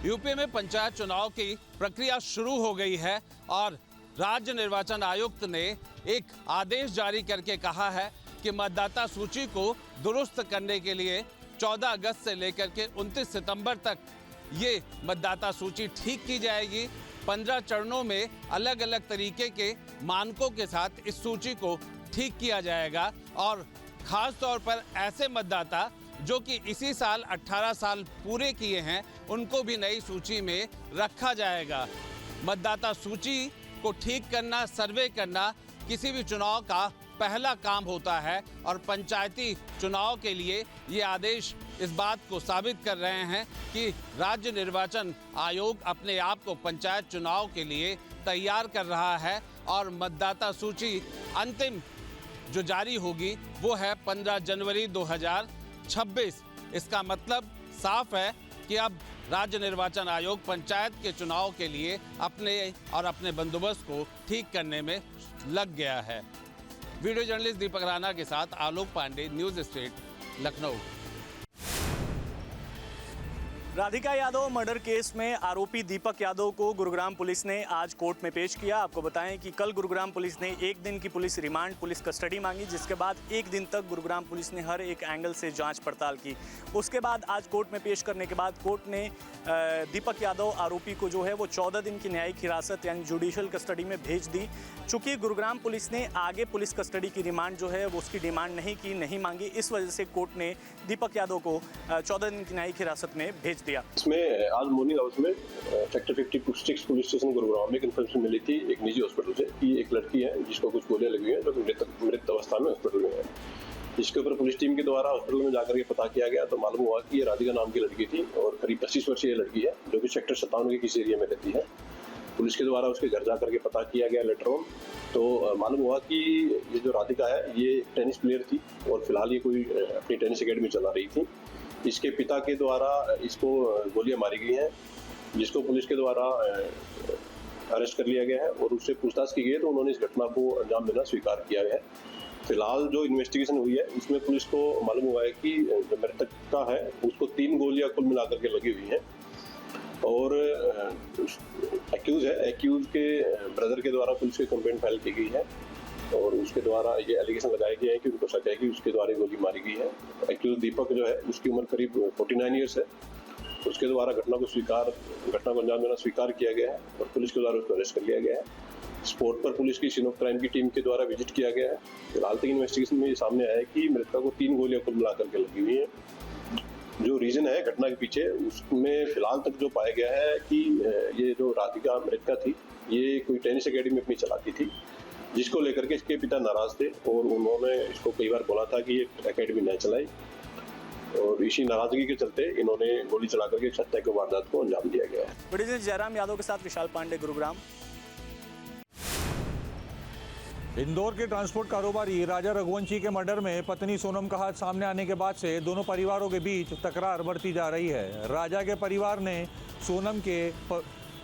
UP में पंचायत चुनाव की प्रक्रिया शुरू हो गई है और राज्य निर्वाचन आयुक्त ने एक आदेश जारी करके कहा है कि मतदाता सूची को दुरुस्त करने के लिए 14 अगस्त से लेकर के 29 सितंबर तक ये मतदाता सूची ठीक की जाएगी। 15 चरणों में अलग अलग तरीके के मानकों के साथ इस सूची को ठीक किया जाएगा और खास तौर पर ऐसे मतदाता जो कि इसी साल 18 साल पूरे किए हैं उनको भी नई सूची में रखा जाएगा। मतदाता सूची को ठीक करना, सर्वे करना किसी भी चुनाव का पहला काम होता है और पंचायती चुनाव के लिए ये आदेश इस बात को साबित कर रहे हैं कि राज्य निर्वाचन आयोग अपने आप को पंचायत चुनाव के लिए तैयार कर रहा है और मतदाता सूची अंतिम जो जारी होगी वो है 15 जनवरी 2026। इसका मतलब साफ है कि अब राज्य निर्वाचन आयोग पंचायत के चुनाव के लिए अपने बंदोबस्त को ठीक करने में लग गया है। वीडियो जर्नलिस्ट दीपक राणा के साथ Alok Pandey, News State, Lucknow. Radhika Yadav murder case में आरोपी दीपक यादव को गुरुग्राम पुलिस ने आज कोर्ट में पेश किया। आपको बताएं कि कल गुरुग्राम पुलिस ने 1 दिन की पुलिस रिमांड, पुलिस कस्टडी मांगी, जिसके बाद 1 दिन तक गुरुग्राम पुलिस ने हर एक एंगल से जांच पड़ताल की। उसके बाद आज कोर्ट में पेश करने के बाद कोर्ट ने दीपक यादव आरोपी को जो है वो 14 दिन की न्यायिक हिरासत यानी जुडिशियल कस्टडी में भेज दी। चूँकि गुरुग्राम पुलिस ने आगे पुलिस कस्टडी की रिमांड जो है वो उसकी डिमांड नहीं मांगी, इस वजह से कोर्ट ने दीपक यादव को 14 दिन की न्यायिक हिरासत में भेज दिया। इसमें आज मॉर्निंग आवर्स में सेक्टर 56 पुलिस स्टेशन गुरुग्राम में इन्फॉर्मेशन मिली थी एक निजी हॉस्पिटल से कि एक लड़की है जिसको कुछ गोलियां लगी हैं जो मृत अवस्था में हॉस्पिटल में है। इसके ऊपर पुलिस टीम के द्वारा हॉस्पिटल में जाकर के पता किया गया तो मालूम हुआ कि ये राधिका नाम की लड़की थी और करीब 25 वर्षीय लड़की है जो कि सेक्टर 57 के किसी एरिया में रहती है। पुलिस के द्वारा उसके घर जाकर के पता किया गया लेटर ऑन, तो मालूम हुआ कि ये जो राधिका है ये टेनिस प्लेयर थी और फिलहाल ये कोई अपनी टेनिस अकेडमी चला रही थी। इसके पिता के द्वारा इसको गोलियां मारी गई हैं, जिसको पुलिस के द्वारा अरेस्ट कर लिया गया है और उससे पूछताछ की गई है तो उन्होंने इस घटना को अंजाम देना स्वीकार किया है। फिलहाल जो इन्वेस्टिगेशन हुई है इसमें पुलिस को मालूम हुआ है कि जो मृतक का है उसको 3 गोलियां कुल मिलाकर के लगी हुई हैं और एक्यूज के ब्रदर के द्वारा पुलिस की कंप्लेंट फाइल की गई है और उसके द्वारा ये एलिगेशन लगाए गए हैं कि उनको शक है कि उसके द्वारा गोली मारी गई है। एक्यूज दीपक जो है उसकी उम्र करीब 49 ईयर्स है। उसके द्वारा घटना को अंजाम देना स्वीकार किया गया है और पुलिस के द्वारा उसको अरेस्ट कर लिया गया है। स्पॉट पर पुलिस की सीन ऑफ क्राइम की टीम के द्वारा विजिट किया गया है। फिलहाल तक इन्वेस्टिगेशन में ये सामने आया है कि मृतका को 3 गोलियां कुल मिलाकर के लगी हुई हैं। जो रीजन है घटना के पीछे उसमें फिलहाल तक जो पाया गया है कि ये जो राधिका मृतका थी ये कोई टेनिस अकेडमी अपनी चलाती थी, जिसको लेकर के इसके पिता नाराज थे और उन्होंने इसको कई बार बोला था कि ये अकेडमी न चलाई और इसी नाराजगी के चलते इन्होंने गोली चलाकर के हत्या के वारदात को अंजाम दिया गया है। वीडियो जयराम यादव के साथ विशाल पांडे, गुरुग्राम। इंदौर के ट्रांसपोर्ट कारोबारी राजा रघुवंशी के मर्डर में पत्नी सोनम का हाथ सामने आने के बाद से दोनों परिवारों के बीच तकरार बढ़ती जा रही है। राजा के परिवार ने सोनम के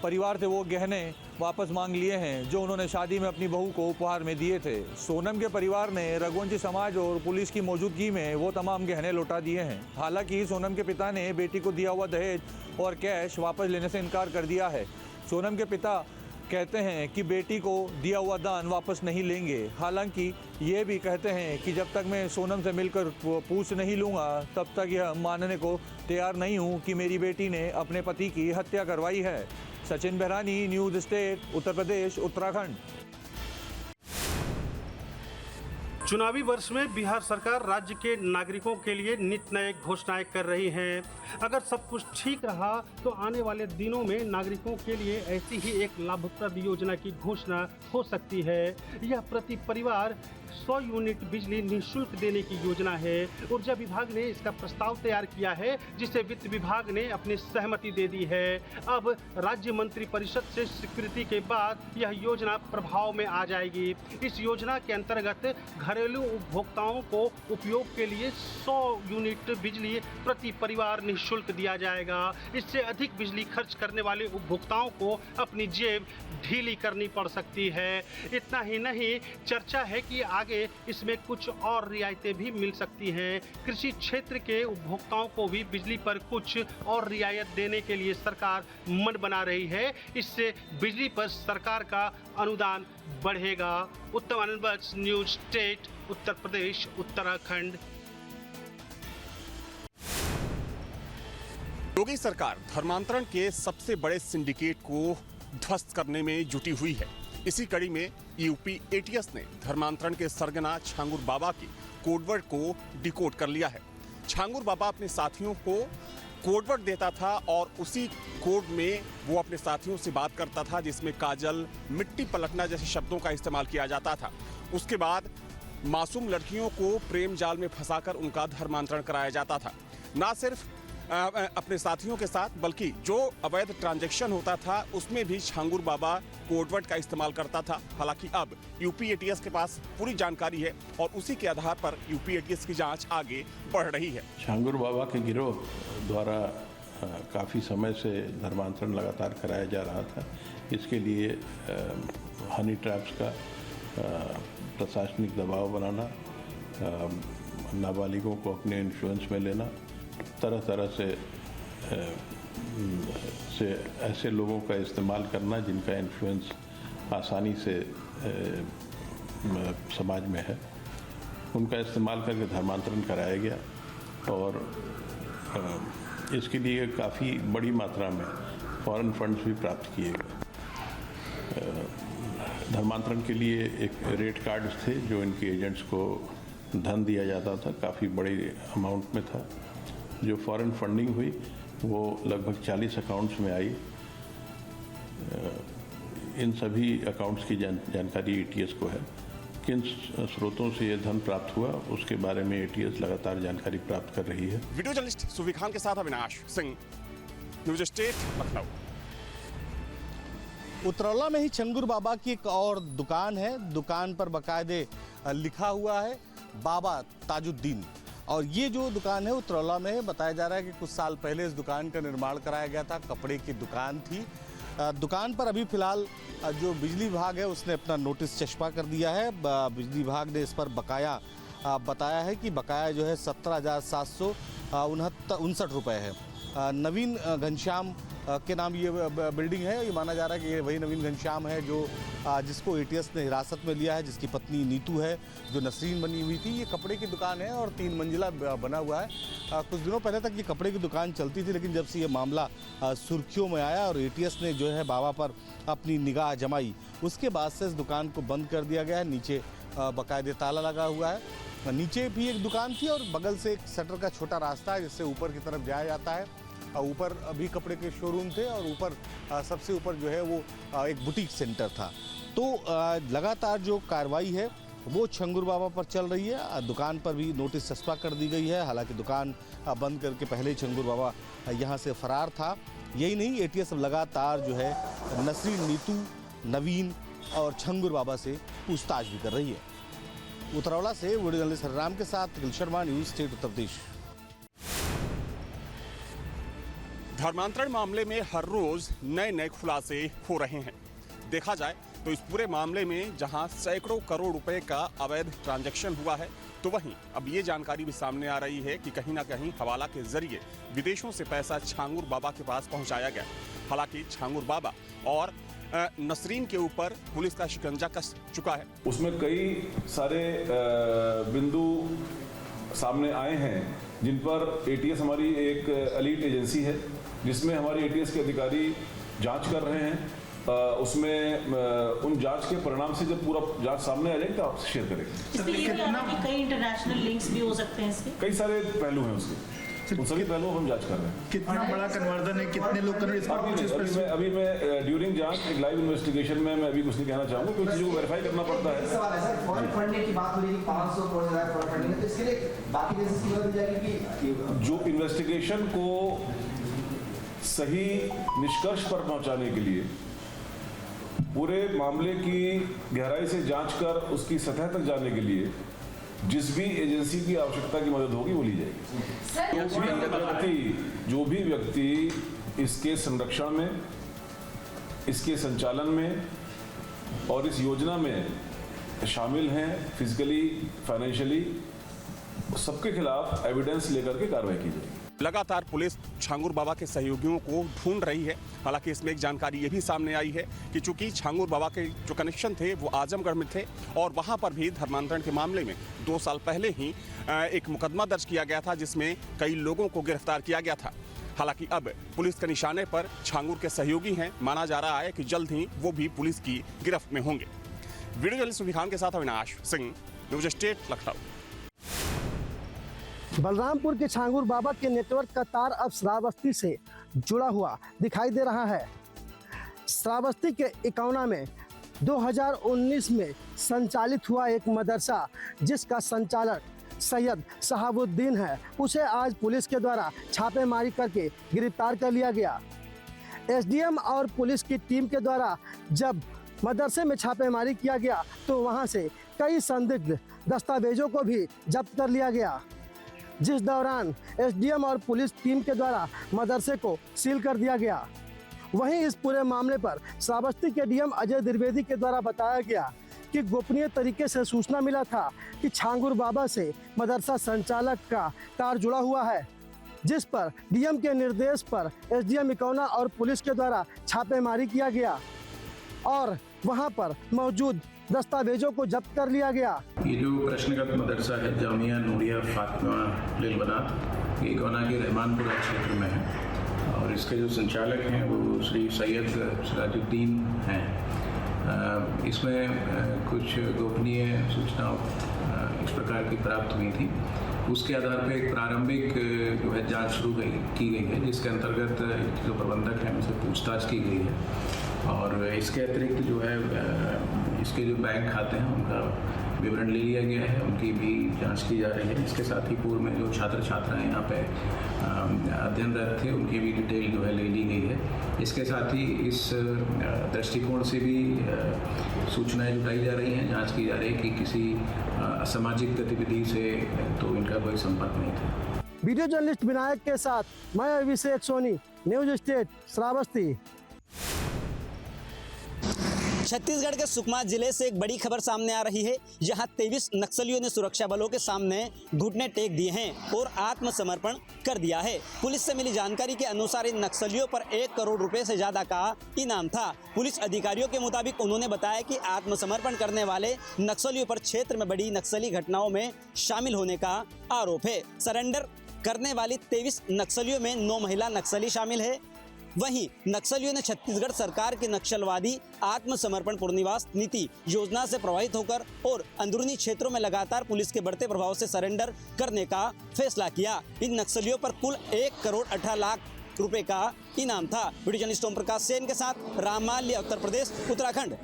परिवार से वो गहने वापस मांग लिए हैं जो उन्होंने शादी में अपनी बहू को उपहार में दिए थे। सोनम के परिवार ने रघुवंशी समाज और पुलिस की मौजूदगी में वो तमाम गहने लौटा दिए हैं। हालांकि सोनम के पिता ने बेटी को दिया हुआ दहेज और कैश वापस लेने से इनकार कर दिया है। सोनम के पिता कहते हैं कि बेटी को दिया हुआ दान वापस नहीं लेंगे। हालांकि ये भी कहते हैं कि जब तक मैं सोनम से मिलकर पूछ नहीं लूँगा तब तक यह मानने को तैयार नहीं हूँ कि मेरी बेटी ने अपने पति की हत्या करवाई है। Sachin बहरानी, news state, Uttar Pradesh, Uttarakhand. चुनावी वर्ष में बिहार सरकार राज्य के नागरिकों के लिए नित नए घोषणाएं कर रही है। अगर सब कुछ ठीक रहा तो आने वाले दिनों में नागरिकों के लिए ऐसी ही एक लाभप्रद योजना की घोषणा हो सकती है। यह प्रति परिवार 100 यूनिट बिजली निःशुल्क देने की योजना है। ऊर्जा विभाग ने इसका प्रस्ताव तैयार किया है जिसे वित्त विभाग ने अपनी सहमति दे दी है। अब राज्य मंत्रिपरिषद से स्वीकृति के बाद यह योजना प्रभाव में आ जाएगी। इस योजना के अंतर्गत घरेलू उपभोक्ताओं को उपयोग के लिए 100 यूनिट बिजली प्रति परिवार निःशुल्क दिया जाएगा। इससे अधिक बिजली खर्च करने वाले उपभोक्ताओं को अपनी जेब ढीली करनी पड़ सकती है। इतना ही नहीं, चर्चा है कि आगे आगे इसमें कुछ और रियायतें भी मिल सकती हैं। कृषि क्षेत्र के उपभोक्ताओं को भी बिजली पर कुछ और रियायत देने के लिए सरकार मन बना रही है। इससे बिजली पर सरकार का अनुदान बढ़ेगा। उत्तम आनंद बख्श, न्यूज स्टेट, उत्तर प्रदेश, उत्तराखंड। योगी सरकार धर्मांतरण के सबसे बड़े सिंडिकेट को ध्वस्त करने में जुटी हुई है। इसी कड़ी में यूपी एटीएस ने धर्मांतरण के सरगना छांगुर बाबा की कोडवर्ड को डिकोड कर लिया है। छांगुर बाबा अपने साथियों को कोडवर्ड देता था और उसी कोड में वो अपने साथियों से बात करता था, जिसमें काजल, मिट्टी पलटना जैसे शब्दों का इस्तेमाल किया जाता था। उसके बाद मासूम लड़कियों को प्रेम जाल में फंसाकर उनका धर्मांतरण कराया जाता था। ना सिर्फ अपने साथियों के साथ, बल्कि जो अवैध ट्रांजैक्शन होता था उसमें भी छांगुर बाबा कोडवर्ड का इस्तेमाल करता था। हालांकि अब यूपी एटीएस के पास पूरी जानकारी है और उसी के आधार पर यूपी एटीएस की जांच आगे बढ़ रही है। छांगुर बाबा के गिरोह द्वारा काफ़ी समय से धर्मांतरण लगातार कराया जा रहा था। इसके लिए हनी ट्रैप्स का प्रशासनिक दबाव बनाना, नाबालिगों को अपने इन्फ्लुएंस में लेना, तरह तरह से ऐसे लोगों का इस्तेमाल करना जिनका इन्फ्लुएंस आसानी से समाज में है, उनका इस्तेमाल करके धर्मांतरण कराया गया। और इसके लिए काफ़ी बड़ी मात्रा में फॉरेन फंड्स भी प्राप्त किए गए। धर्मांतरण के लिए एक रेट कार्ड्स थे जो इनके एजेंट्स को धन दिया जाता था, काफ़ी बड़ी अमाउंट में था। जो फॉरेन फंडिंग हुई वो लगभग 40 अकाउंट्स में आई। इन सभी अकाउंट्स की जानकारी एटीएस को है। किन स्रोतों से ये धन प्राप्त हुआ उसके बारे में एटीएस लगातार जानकारी प्राप्त कर रही है। वीडियो जर्नलिस्ट सुवी खान के साथ अविनाश सिंह, न्यूज स्टेट, लखनऊ। उतरौला में ही छंगुर बाबा की एक और दुकान है। दुकान पर बाकायदे लिखा हुआ है बाबा ताजुद्दीन। और ये जो दुकान है उतरौला में है। बताया जा रहा है कि कुछ साल पहले इस दुकान का निर्माण कराया गया था। कपड़े की दुकान थी। दुकान पर अभी फिलहाल जो बिजली विभाग है उसने अपना नोटिस चस्पा कर दिया है। बिजली विभाग ने इस पर बकाया बताया है कि बकाया जो है 17,759 रुपये है। नवीन घनश्याम के नाम ये बिल्डिंग है। ये माना जा रहा है कि ये वही नवीन घनश्याम है जो जिसको एटीएस ने हिरासत में लिया है, जिसकी पत्नी नीतू है जो नसरीन बनी हुई थी। ये कपड़े की दुकान है और 3 मंजिला बना हुआ है। कुछ दिनों पहले तक ये कपड़े की दुकान चलती थी, लेकिन जब से ये मामला सुर्खियों में आया और एटीएस ने जो है बाबा पर अपनी निगाह जमाई, उसके बाद से इस दुकान को बंद कर दिया गया है। नीचे बाकायदे ताला लगा हुआ है। नीचे भी एक दुकान थी और बगल से एक शटर का छोटा रास्ता है जिससे ऊपर की तरफ जाया जाता है। ऊपर अभी कपड़े के शोरूम थे और ऊपर सबसे ऊपर जो है वो एक बुटीक सेंटर था। तो लगातार जो कार्रवाई है वो छंगुर बाबा पर चल रही है। दुकान पर भी नोटिस चस्पा कर दी गई है। हालांकि दुकान बंद करके पहले ही छंगुर बाबा यहाँ से फरार था। यही नहीं, एटीएस अब लगातार जो है नसरीन, नीतू, नवीन और छंगुर बाबा से पूछताछ भी कर रही है। उतरौला से वीडियो जर्नलिस्ट हरिराम के साथ अखिल शर्मा, न्यूज स्टेट, उत्तर प्रदेश। धर्मांतरण मामले में हर रोज नए नए खुलासे हो रहे हैं। देखा जाए तो इस पूरे मामले में जहां सैकड़ों करोड़ रुपए का अवैध ट्रांजैक्शन हुआ है, तो वहीं अब ये जानकारी भी सामने आ रही है कि कहीं ना कहीं हवाला के जरिए विदेशों से पैसा छांगुर बाबा के पास पहुंचाया गया। हालांकि छांगुर बाबा और नसरीन के ऊपर पुलिस का शिकंजा कस चुका है। उसमें कई सारे बिंदु सामने आए हैं जिन पर एटीएस हमारी एक एलीट एजेंसी है जिसमें हमारे एटीएस के अधिकारी जांच कर रहे हैं। उसमें उन जांच के परिणाम से जब पूरा जांच सामने आ जाएगी तो आपसे शेयर करेंगे। कई इंटरनेशनल लिंक्स भी हो सकते हैं इसके, कई सारे पहलू हैं उसके, उन सभी पहलुओं हम जांच कर रहे हैं। कितना बड़ा कन्वर्जन है, कितने लोग अभी मैं ड्यूरिंग जांच एक लाइव इन्वेस्टिगेशन में मैं अभी कुछ नहीं कहना चाहूँगा, कुछ चीज़ों को वेरीफाई करना पड़ता है। सवाल है सर, फॉरेन फंडिंग की बात हो रही है, 500 करोड़ फॉरेन फंडिंग है, तो इसके लिए बाकी केसेस की मदद दी जाएगी कि जो इन्वेस्टिगेशन को सही निष्कर्ष पर पहुंचाने के लिए पूरे मामले की गहराई से जांच कर उसकी सतह तक जाने के लिए जिस भी एजेंसी की आवश्यकता की मदद होगी वो ली जाएगी। जो भी व्यक्ति इसके संरक्षण में, इसके संचालन में और इस योजना में शामिल हैं फिजिकली, फाइनेंशियली, सबके खिलाफ एविडेंस लेकर के कार्रवाई की जाएगी। लगातार पुलिस छांगुर बाबा के सहयोगियों को ढूंढ रही है। हालांकि इसमें एक जानकारी ये भी सामने आई है कि चूंकि छांगुर बाबा के जो कनेक्शन थे वो आजमगढ़ में थे और वहां पर भी धर्मांतरण के मामले में 2 साल पहले ही एक मुकदमा दर्ज किया गया था, जिसमें कई लोगों को गिरफ्तार किया गया था। हालांकि अब पुलिस के निशाने पर छांगुर के सहयोगी हैं। माना जा रहा है कि जल्द ही वो भी पुलिस की गिरफ्त में होंगे। वीडियो जर्नलिस्ट सुखी के साथ अविनाश सिंह, न्यूज स्टेट, लखनऊ। बलरामपुर के छांगुर बाबा के नेटवर्क का तार अब श्रावस्ती से जुड़ा हुआ दिखाई दे रहा है। श्रावस्ती के इकौना में 2019 में संचालित हुआ एक मदरसा, जिसका संचालक सैयद शहाबुद्दीन है, उसे आज पुलिस के द्वारा छापेमारी करके गिरफ्तार कर लिया गया। एसडीएम और पुलिस की टीम के द्वारा जब मदरसे में छापेमारी किया गया तो वहां से कई संदिग्ध दस्तावेजों को भी जब्त कर लिया गया, जिस दौरान एसडीएम और पुलिस टीम के द्वारा मदरसे को सील कर दिया गया। वहीं इस पूरे मामले पर श्रावस्ती के डीएम अजय द्विवेदी के द्वारा बताया गया कि गोपनीय तरीके से सूचना मिला था कि छांगुर बाबा से मदरसा संचालक का तार जुड़ा हुआ है, जिस पर डीएम के निर्देश पर एसडीएम इकौना और पुलिस के द्वारा छापेमारी किया गया और वहां पर मौजूद दस्तावेजों को जब्त कर लिया गया। ये जो प्रश्नगत मदरसा है जामिया नूरिया फातिमा लिल बनात, ये इकौना के रहमानपुरा क्षेत्र में है और इसके जो संचालक हैं वो श्री सैयद सिराजुद्दीन हैं। इसमें कुछ गोपनीय सूचना इस प्रकार की प्राप्त हुई थी। उसके आधार पर एक प्रारंभिक जो है जांच शुरू की गई है, जिसके अंतर्गत जो प्रबंधक हैं उनसे पूछताछ की गई है और इसके अतिरिक्त जो है इसके जो बैंक खाते हैं उनका विवरण ले लिया गया है, उनकी भी जांच की जा रही है। इसके साथ ही पूर्व में जो छात्र छात्राएं यहाँ पे अध्ययनरत थे उनकी भी डिटेल जो है ले ली गई है। इसके साथ ही इस दृष्टिकोण से भी सूचनाएं जुटाई जा रही हैं, जांच की जा रही है कि किसी असामाजिक गतिविधि से तो इनका कोई संपर्क नहीं था। वीडियो जर्नलिस्ट विनायक के साथ मैं अभिषेक सोनी, न्यूज स्टेट, श्रावस्ती। छत्तीसगढ़ के सुकमा जिले से एक बड़ी खबर सामने आ रही है। यहाँ 23 नक्सलियों ने सुरक्षा बलों के सामने घुटने टेक दिए हैं और आत्मसमर्पण कर दिया है। पुलिस से मिली जानकारी के अनुसार इन नक्सलियों पर 1 करोड़ रुपए से ज्यादा का इनाम था। पुलिस अधिकारियों के मुताबिक उन्होंने बताया कि आत्मसमर्पण करने वाले नक्सलियों पर क्षेत्र में बड़ी नक्सली घटनाओं में शामिल होने का आरोप है। सरेंडर करने वाली 23 नक्सलियों में 9 महिला नक्सली शामिल है। वहीं नक्सलियों ने छत्तीसगढ़ सरकार की नक्सलवादी आत्मसमर्पण पुनर्निवास नीति योजना से प्रभावित होकर और अंदरूनी क्षेत्रों में लगातार पुलिस के बढ़ते प्रभाव से सरेंडर करने का फैसला किया। इन नक्सलियों पर कुल 1 करोड़ 18 लाख रुपए का इनाम था। वीडियो जर्नलिस्ट ओम प्रकाश सेन के साथ राममाल्य, उत्तर प्रदेश, उत्तराखंड।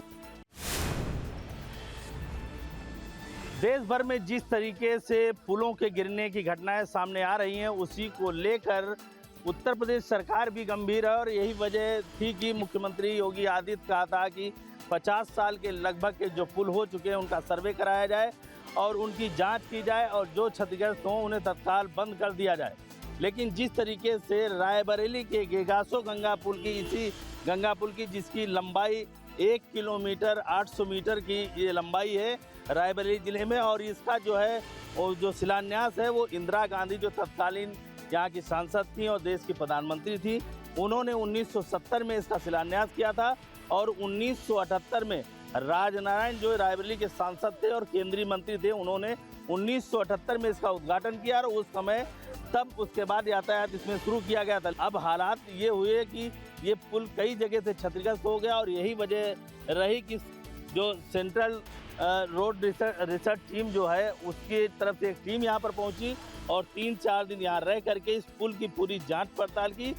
देश भर में जिस तरीके से पुलों के गिरने की घटनाएं सामने आ रही हैं, उसी को लेकर उत्तर प्रदेश सरकार भी गंभीर है और यही वजह थी कि मुख्यमंत्री योगी आदित्य कहा था कि 50 साल के लगभग के जो पुल हो चुके हैं उनका सर्वे कराया जाए और उनकी जांच की जाए और जो क्षतिग्रस्त हों उन्हें तत्काल बंद कर दिया जाए। लेकिन जिस तरीके से रायबरेली के गेगासो गंगा पुल की, इसी गंगा पुल की जिसकी लंबाई 1 किलोमीटर 800 मीटर की ये लंबाई है रायबरेली जिले में, और इसका जो है वो जो शिलान्यास है वो इंदिरा गांधी जो तत्कालीन यहाँ की सांसद थी और देश की प्रधानमंत्री थी, उन्होंने 1970 में इसका शिलान्यास किया था और 1978 में राजनारायण जो रायबरेली के सांसद थे और केंद्रीय मंत्री थे, उन्होंने 1978 में इसका उद्घाटन किया और उस समय तब उसके बाद यातायात इसमें शुरू किया गया था। अब हालात ये हुए कि ये पुल कई जगह से क्षतिग्रस्त हो गया और यही वजह रही कि जो सेंट्रल रोड रिसर्च टीम जो है उसकी तरफ से एक टीम यहाँ पर पहुँची और 3-4 दिन यहाँ रह करके इस पुल की पूरी जांच पड़ताल की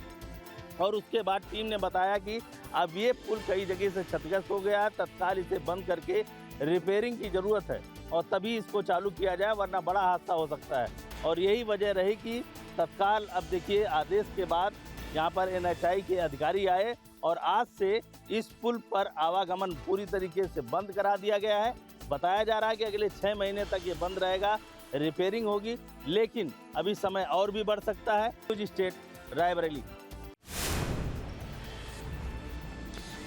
और उसके बाद टीम ने बताया कि अब ये पुल कई जगह से क्षतिग्रस्त हो गया है, तत्काल इसे बंद करके रिपेयरिंग की ज़रूरत है और तभी इसको चालू किया जाए, वरना बड़ा हादसा हो सकता है। और यही वजह रही कि तत्काल अब देखिए आदेश के बाद यहाँ पर NHAI के अधिकारी आए और आज से इस पुल पर आवागमन पूरी तरीके से बंद करा दिया गया है। बताया जा रहा है कि अगले 6 महीने तक ये बंद रहेगा, रिपेयरिंग होगी, लेकिन अभी समय और भी बढ़ सकता है। News state, Raebareli.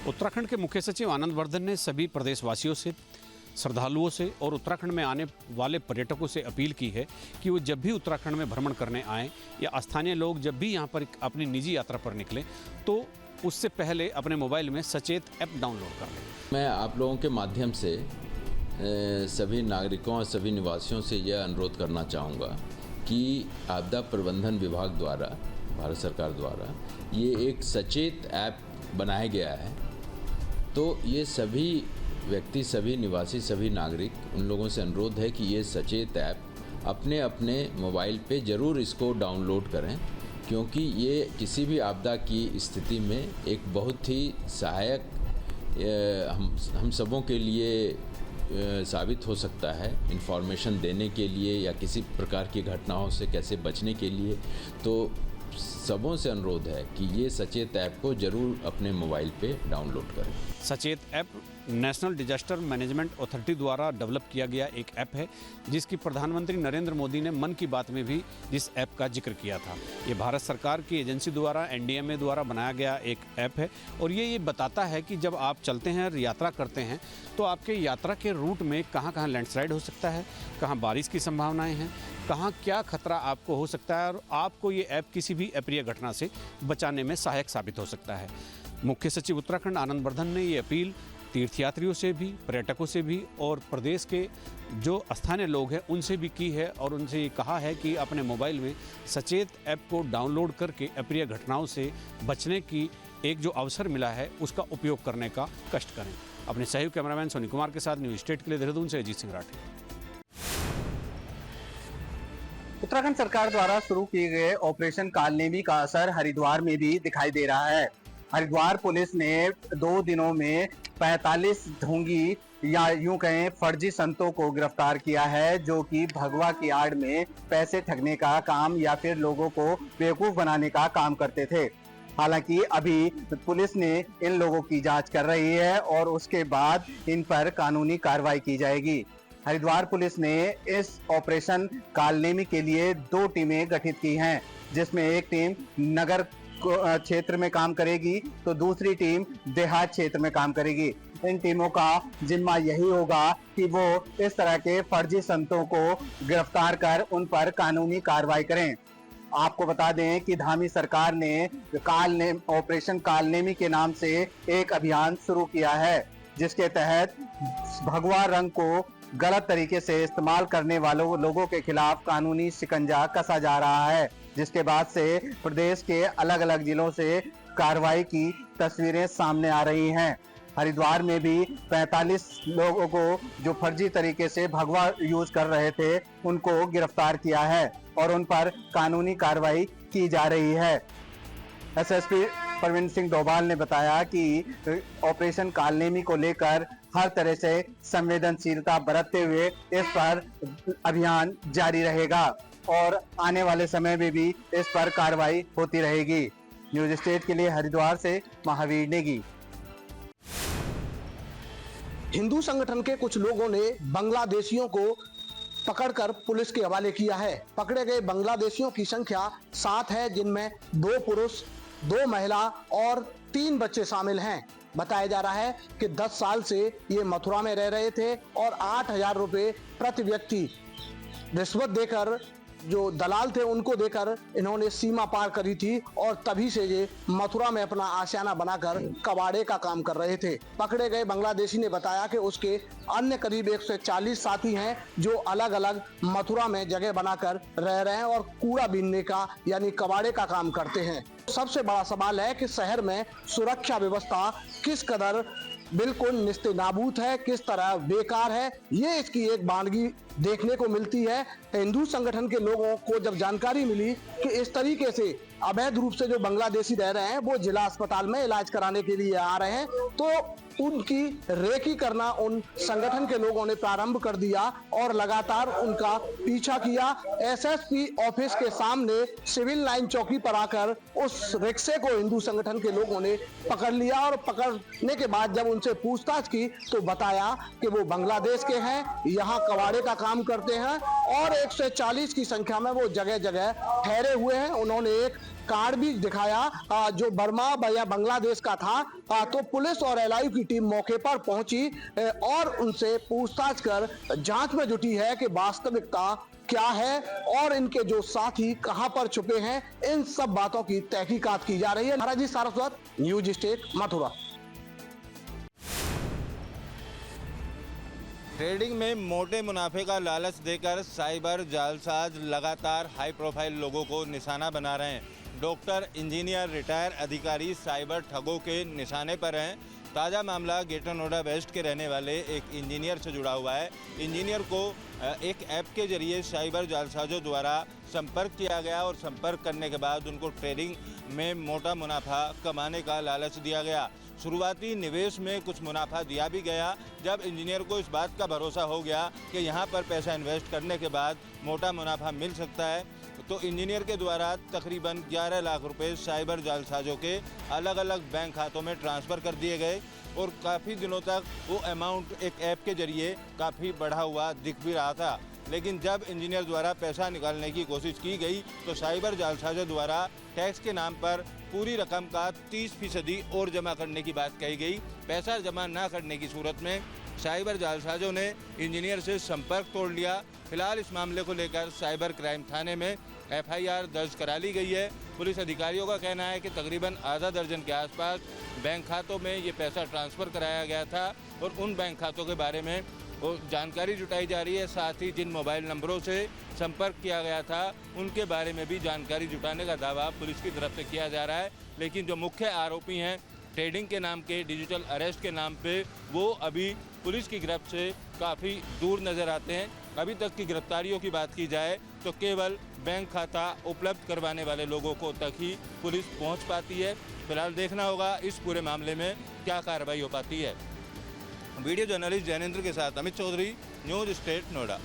उत्तराखंड के मुख्य सचिव आनंद वर्धन ने सभी प्रदेशवासियों से श्रद्धालुओं से और उत्तराखंड में आने वाले पर्यटकों से अपील की है कि वो जब भी उत्तराखंड में भ्रमण करने आएँ या स्थानीय लोग जब भी यहाँ पर अपनी निजी यात्रा पर निकलें तो उससे पहले अपने मोबाइल में सचेत ऐप डाउनलोड कर लें। मैं आप लोगों के माध्यम से सभी नागरिकों और सभी निवासियों से यह अनुरोध करना चाहूँगा कि आपदा प्रबंधन विभाग द्वारा, भारत सरकार द्वारा ये एक सचेत ऐप बनाया गया है। तो ये सभी व्यक्ति, सभी निवासी, सभी नागरिक, उन लोगों से अनुरोध है कि ये सचेत ऐप अपने अपने मोबाइल पे ज़रूर इसको डाउनलोड करें, क्योंकि ये किसी भी आपदा की स्थिति में एक बहुत ही सहायक हम सबों के लिए साबित हो सकता है, इन्फॉर्मेशन देने के लिए या किसी प्रकार की घटनाओं से कैसे बचने के लिए। तो सबों से अनुरोध है कि ये सचेत ऐप को जरूर अपने मोबाइल पे डाउनलोड करें। सचेत app national disaster management authority द्वारा डेवलप किया गया एक ऐप है, जिसकी प्रधानमंत्री नरेंद्र मोदी ने मन की बात में भी इस ऐप का जिक्र किया था। ये भारत सरकार की एजेंसी द्वारा, NDMA द्वारा बनाया गया एक ऐप है और ये बताता है कि जब आप चलते हैं, यात्रा करते हैं, तो आपके यात्रा के रूट में कहाँ कहाँ लैंडस्लाइड हो सकता है, कहाँ बारिश की संभावनाएं हैं, कहाँ क्या खतरा आपको हो सकता है और आपको ये ऐप किसी भी अप्रिय घटना से बचाने में सहायक साबित हो सकता है। मुख्य सचिव उत्तराखंड आनंद वर्धन ने ये अपील तीर्थयात्रियों से भी, पर्यटकों से भी और प्रदेश के जो स्थानीय लोग हैं उनसे भी की है और उनसे ये कहा है कि अपने मोबाइल में सचेत ऐप को डाउनलोड करके अप्रिय घटनाओं से बचने की एक जो अवसर मिला है उसका उपयोग करने का कष्ट करें। अपने सहयोगी कैमरामैन सोनी कुमार के साथ न्यूज स्टेट के लिए देहरादून से अजीत सिंह राठी। उत्तराखंड सरकार द्वारा शुरू किए गए ऑपरेशन कालनेमी का असर हरिद्वार में भी दिखाई दे रहा है। हरिद्वार पुलिस ने 2 दिनों में 45 ढोंगी या यूं कहें फर्जी संतों को गिरफ्तार किया है, जो कि भगवा की आड़ में पैसे ठगने का काम या फिर लोगों को बेवकूफ बनाने का काम करते थे। हालांकि अभी पुलिस ने इन लोगों की जांच कर रही है और उसके बाद इन पर कानूनी कार्रवाई की जाएगी। हरिद्वार पुलिस ने इस ऑपरेशन कालनेमी के लिए 2 टीमें गठित की हैं, जिसमें एक टीम नगर क्षेत्र में काम करेगी तो दूसरी टीम देहात क्षेत्र में काम करेगी। इन टीमों का जिम्मा यही होगा कि वो इस तरह के फर्जी संतों को गिरफ्तार कर उन पर कानूनी कार्रवाई करें। आपको बता दें कि धामी सरकार ने ऑपरेशन कालनेमी के नाम से एक अभियान शुरू किया है, जिसके तहत भगवा रंग को गलत तरीके से इस्तेमाल करने वालों लोगों के खिलाफ कानूनी शिकंजा कसा जा रहा है, जिसके बाद से प्रदेश के अलग अलग जिलों से कार्रवाई की तस्वीरें सामने आ रही हैं। हरिद्वार में भी 45 लोगों को जो फर्जी तरीके से भगवा यूज कर रहे थे उनको गिरफ्तार किया है और उन पर कानूनी कार्रवाई की जा रही है। SSP परवीन सिंह डोभाल ने बताया कि ऑपरेशन कालनेमी को लेकर हर तरह से संवेदनशीलता बरतते हुए इस पर अभियान जारी रहेगा और आने वाले समय में भी इस पर कार्रवाई होती रहेगी। न्यूज स्टेट के लिए हरिद्वार से महावीर नेगी। हिंदू संगठन के कुछ लोगों ने बांग्लादेशियों को पकड़कर पुलिस के हवाले किया है। पकड़े गए बांग्लादेशियों की संख्या 7 है, जिनमें 2 पुरुष, 2 महिला और 3 बच्चे शामिल हैं। बताया जा रहा है कि 10 साल से ये मथुरा में रह रहे थे और 8,000 रुपए प्रति व्यक्ति रिश्वत देकर, जो दलाल थे उनको देकर इन्होंने सीमा पार करी थी और तभी से ये मथुरा में अपना आशियाना बनाकर कबाड़े का काम कर रहे थे। पकड़े गए बांग्लादेशी ने बताया कि उसके अन्य करीब 140 साथी हैं जो अलग अलग मथुरा में जगह बनाकर रह रहे हैं और कूड़ा बीनने का यानी कबाड़े का काम करते हैं। सबसे बड़ा सवाल है कि शहर में सुरक्षा व्यवस्था किस कदर बिल्कुल निस्तेनाबूद है, किस तरह बेकार है, ये इसकी एक वानगी देखने को मिलती है। हिंदू संगठन के लोगों को जब जानकारी मिली कि इस तरीके से अवैध रूप से जो बांग्लादेशी रह रहे हैं वो जिला अस्पताल में इलाज कराने के लिए आ रहे हैं, तो उनकी रेकी करना उन संगठन के लोगों ने प्रारंभ कर दिया और लगातार उनका पीछा किया। SSP ऑफिस के सामने सिविल लाइन चौकी पर आकर उस रिक्शे को हिंदू संगठन के लोगों ने पकड़ लिया और पकड़ने के बाद जब उनसे पूछताछ की तो बताया कि वो बांग्लादेश के हैं, यहाँ कबाड़े का काम करते हैं और 140 की संख्या में वो जगह जगह ठहरे हुए हैं। उन्होंने एक कार्ड भी दिखाया जो बर्मा या बांग्लादेश का था। तो पुलिस और एलआईयू की टीम मौके पर पहुंची और उनसे पूछताछ कर जांच में जुटी है कि वास्तविकता क्या है और इनके जो साथी कहां पर छुपे हैं, इन सब बातों की तहकीकात की जा रही है। Maharaj Saraswat, News State, Mathura. Trading में मोटे मुनाफे का लालच देकर साइबर जालसाज लगातार हाई प्रोफाइल लोगों को निशाना बना रहे हैं। डॉक्टर, इंजीनियर, रिटायर अधिकारी साइबर ठगों के निशाने पर हैं। ताज़ा मामला ग्रेटर नोएडा वेस्ट के रहने वाले एक इंजीनियर से जुड़ा हुआ है। इंजीनियर को एक ऐप के जरिए साइबर जालसाजों द्वारा संपर्क किया गया और संपर्क करने के बाद उनको ट्रेडिंग में मोटा मुनाफा कमाने का लालच दिया गया। शुरुआती निवेश में कुछ मुनाफा दिया भी गया। जब इंजीनियर को इस बात का भरोसा हो गया कि यहाँ पर पैसा इन्वेस्ट करने के बाद मोटा मुनाफा मिल सकता है, तो इंजीनियर के द्वारा तकरीबन 11 लाख रुपए साइबर जालसाजों के अलग अलग बैंक खातों में ट्रांसफ़र कर दिए गए और काफ़ी दिनों तक वो अमाउंट एक ऐप के जरिए काफ़ी बढ़ा हुआ दिख भी रहा था। लेकिन जब इंजीनियर द्वारा पैसा निकालने की कोशिश की गई तो साइबर जालसाजों द्वारा टैक्स के नाम पर पूरी रकम का 30% और जमा करने की बात कही गई। पैसा जमा न करने की सूरत में साइबर जालसाजों ने इंजीनियर से संपर्क तोड़ लिया। फिलहाल इस मामले को लेकर साइबर क्राइम थाने में FIR दर्ज करा ली गई है। पुलिस अधिकारियों का कहना है कि तकरीबन आधा दर्जन के आसपास बैंक खातों में ये पैसा ट्रांसफ़र कराया गया था और उन बैंक खातों के बारे में जानकारी जुटाई जा रही है। साथ ही जिन मोबाइल नंबरों से संपर्क किया गया था उनके बारे में भी जानकारी जुटाने का दावा पुलिस की तरफ से किया जा रहा है। लेकिन जो मुख्य आरोपी हैं ट्रेडिंग के नाम के, डिजिटल अरेस्ट के नाम पे, वो अभी पुलिस की गिरफ्त से काफ़ी दूर नज़र आते हैं। अभी तक की गिरफ्तारियों की बात की जाए तो केवल बैंक खाता उपलब्ध करवाने वाले लोगों को तक ही पुलिस पहुंच पाती है। फिलहाल देखना होगा इस पूरे मामले में क्या कार्रवाई हो पाती है। वीडियो जर्नलिस्ट जैनेंद्र के साथ अमित चौधरी, न्यूज स्टेट नोएडा।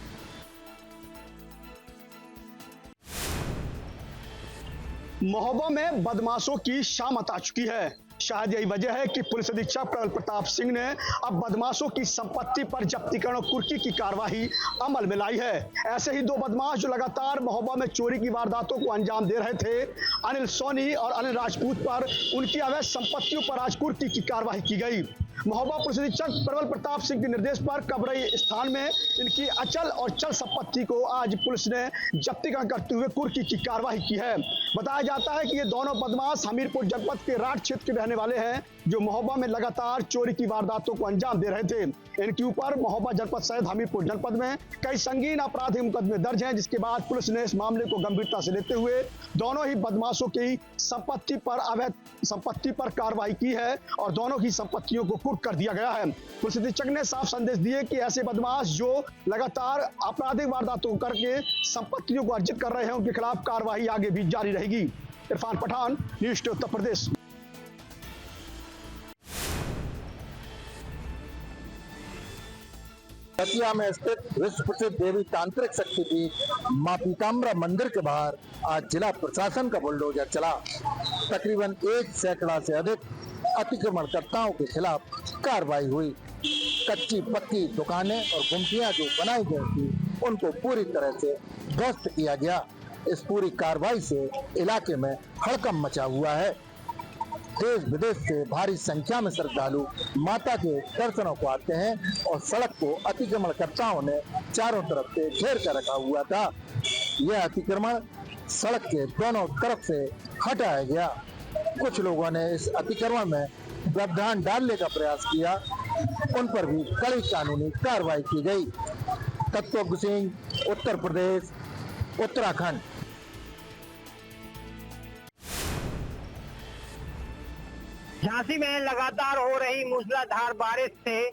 महोबा में बदमाशों की शामत आ चुकी है। शायद यही वजह है कि पुलिस अधीक्षक प्रबल प्रताप सिंह ने अब बदमाशों की संपत्ति पर जब्तीकरण और कुर्की की कार्रवाई अमल में लाई है। ऐसे ही दो बदमाश जो लगातार महोबा में चोरी की वारदातों को अंजाम दे रहे थे, अनिल सोनी और अनिल राजपूत पर उनकी अवैध संपत्तियों पर आज कुर्की की कार्रवाई की गई। महोबा पुलिस अधीक्षक प्रबल प्रताप सिंह के निर्देश पर कबरई स्थान में इनकी अचल और चल संपत्ति को आज पुलिस ने जब्तीकरण करते हुए कुर्की की कार्रवाई की है। बताया जाता है कि ये दोनों बदमाश हमीरपुर जनपद के राठ क्षेत्र के रहने वाले हैं जो महोबा में लगातार चोरी की वारदातों को अंजाम दे रहे थे। इनके ऊपर महोबा जनपद सहित हमीरपुर जनपद में कई संगीन आपराधिक मुकदमे दर्ज हैं, जिसके बाद पुलिस ने इस मामले को गंभीरता से लेते हुए दोनों ही बदमाशों की संपत्ति पर अवैध संपत्ति पर कार्रवाई की है और दोनों की संपत्तियों को कुर्क कर दिया गया है। पुलिस अधीक्षक ने साफ संदेश दिए कि ऐसे बदमाश जो लगातार आपराधिक वारदातों करके संपत्तियों को अर्जित कर रहे हैं उनके खिलाफ कार्रवाई आगे भी जारी रहेगी। इरफान पठान, न्यूज़ उत्तर प्रदेश। दतिया में स्थित विश्व प्रसिद्ध देवी तांत्रिक शक्तिपीठ मां पीताम्बरा मंदिर के बाहर आज जिला प्रशासन का बुलडोजर चला। तकरीबन 1 सैकड़ा से अधिक अतिक्रमणकर्ताओं के खिलाफ कार्रवाई हुई। कच्ची पक्की दुकानें और गुमटियां जो बनाई गई थी उनको पूरी तरह से ध्वस्त किया गया। इस पूरी कार्रवाई से इलाके में हड़कंप मचा हुआ है। देश विदेश से भारी संख्या में श्रद्धालु माता के दर्शनों को आते हैं और सड़क को अतिक्रमणकर्ताओं ने चारों तरफ से घेर कर रखा हुआ था। यह अतिक्रमण सड़क के दोनों तरफ से हटाया गया। कुछ लोगों ने इस अतिक्रमण में व्यवधान डालने का प्रयास किया, उन पर भी कड़ी कानूनी कार्रवाई की गई। तत्व सिंह, उत्तर प्रदेश, उत्तराखंड। झांसी में लगातार हो रही मूसलाधार बारिश से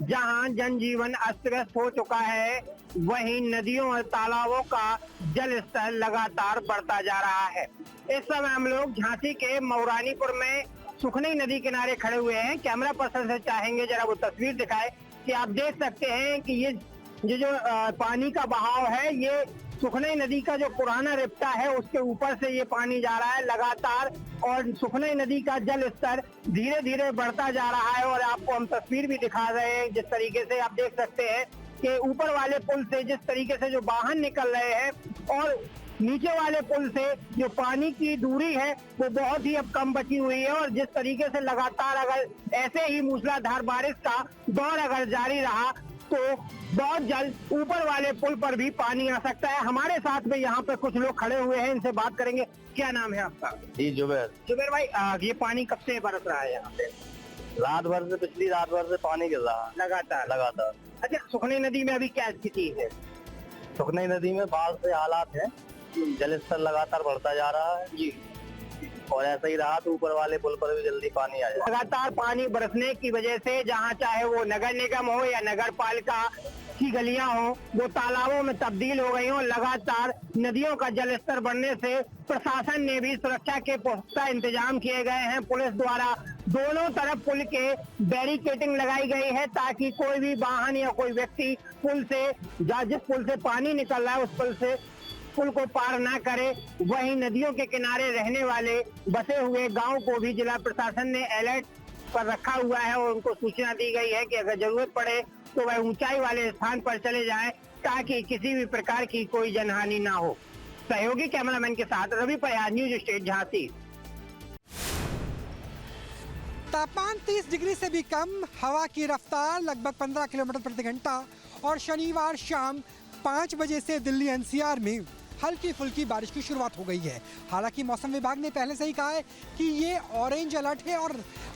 जहां जनजीवन अस्त व्यस्त हो चुका है, वहीं नदियों और तालाबों का जल स्तर लगातार बढ़ता जा रहा है। इस समय हम लोग झांसी के मौरानीपुर में सुखनई नदी किनारे खड़े हुए हैं। कैमरा पर्सन से चाहेंगे जरा वो तस्वीर दिखाए कि आप देख सकते हैं कि ये जो पानी का बहाव है, ये सुखनई नदी का जो पुराना रिप्टा है उसके ऊपर से ये पानी जा रहा है लगातार, और सुखनई नदी का जल स्तर धीरे धीरे बढ़ता जा रहा है। और आपको हम तस्वीर भी दिखा रहे हैं, जिस तरीके से आप देख सकते हैं कि ऊपर वाले पुल से जिस तरीके से जो वाहन निकल रहे हैं और नीचे वाले पुल से जो पानी की दूरी है वो बहुत ही अब कम बची हुई है और जिस तरीके से लगातार अगर ऐसे ही मूसलाधार बारिश का दौर अगर जारी रहा तो बहुत जल्द ऊपर वाले पुल पर भी पानी आ सकता है। हमारे साथ में यहाँ पे कुछ लोग खड़े हुए हैं, इनसे बात करेंगे। क्या नाम है आपका? जी जुबैर। जुबैर भाई, ये पानी कब से बरस रहा है यहाँ पे? रात भर से, पिछली रात भर से पानी गिर रहा है लगातार। अच्छा, सुखनी नदी में अभी क्या स्थिति है? सुखनी नदी में बाढ़ से हालात है, जल स्तर लगातार बढ़ता जा रहा है जी, और ऐसा ही रहा तो ऊपर वाले पुल पर भी जल्दी पानी आ जाए। लगातार पानी बरसने की वजह से जहां चाहे वो नगर निगम हो या नगर पालिका की गलियां हो वो तालाबों में तब्दील हो गई हो। लगातार नदियों का जल स्तर बढ़ने से प्रशासन ने भी सुरक्षा के पुख्ता इंतजाम किए गए हैं। पुलिस द्वारा दोनों तरफ पुल के बैरिकेडिंग लगाई गई है ताकि कोई भी वाहन या कोई व्यक्ति पुल से जिस पुल से पानी निकल रहा है उस पुल को पार ना करे। वहीं नदियों के किनारे रहने वाले बसे हुए गांव को भी जिला प्रशासन ने अलर्ट पर रखा हुआ है और उनको सूचना दी गई है कि अगर जरूरत पड़े तो वह ऊंचाई वाले स्थान पर चले जाएं ताकि किसी भी प्रकार की कोई जनहानि ना हो। सहयोगी कैमरामैन के साथ रवि प्रयाग, न्यूज स्टेट झांसी। तापमान 30 डिग्री से भी कम, हवा की रफ्तार लगभग 15 किलोमीटर प्रति घंटा और शनिवार शाम 5 बजे से दिल्ली एनसीआर में हल्की फुल्की बारिश की शुरुआत हो गई है। हालांकि मौसम विभाग ने पहले से ही कहा है कि ये ऑरेंज अलर्ट है और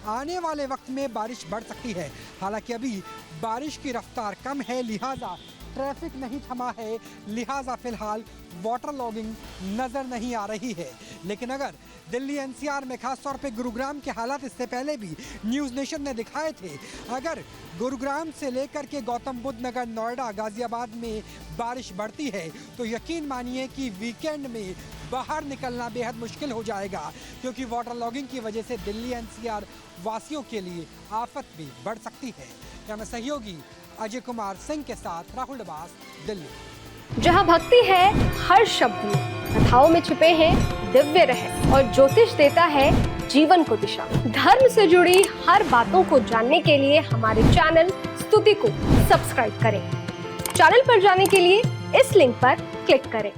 आने वाले वक्त में बारिश बढ़ सकती है। हालांकि अभी बारिश की रफ्तार कम है, लिहाजा ट्रैफिक नहीं थमा है, लिहाजा फिलहाल वाटर लॉगिंग नज़र नहीं आ रही है। लेकिन अगर दिल्ली एनसीआर में खास तौर पे गुरुग्राम के हालात इससे पहले भी न्यूज़ नेशन ने दिखाए थे, अगर गुरुग्राम से लेकर के गौतम बुद्ध नगर, नोएडा, गाजियाबाद में बारिश बढ़ती है तो यकीन मानिए कि वीकेंड में बाहर निकलना बेहद मुश्किल हो जाएगा, क्योंकि वाटर लॉगिंग की वजह से दिल्ली एनसीआर वासियों के लिए आफत भी बढ़ सकती है। क्या मैं सहयोगी अजय कुमार सिंह के साथ राहुल डबास, दिल्ली। जहाँ भक्ति है हर शब्द में, कथाओं में छुपे हैं दिव्य रहस्य और ज्योतिष देता है जीवन को दिशा। धर्म से जुड़ी हर बातों को जानने के लिए हमारे चैनल स्तुति को सब्सक्राइब करें। चैनल पर जाने के लिए इस लिंक पर क्लिक करें।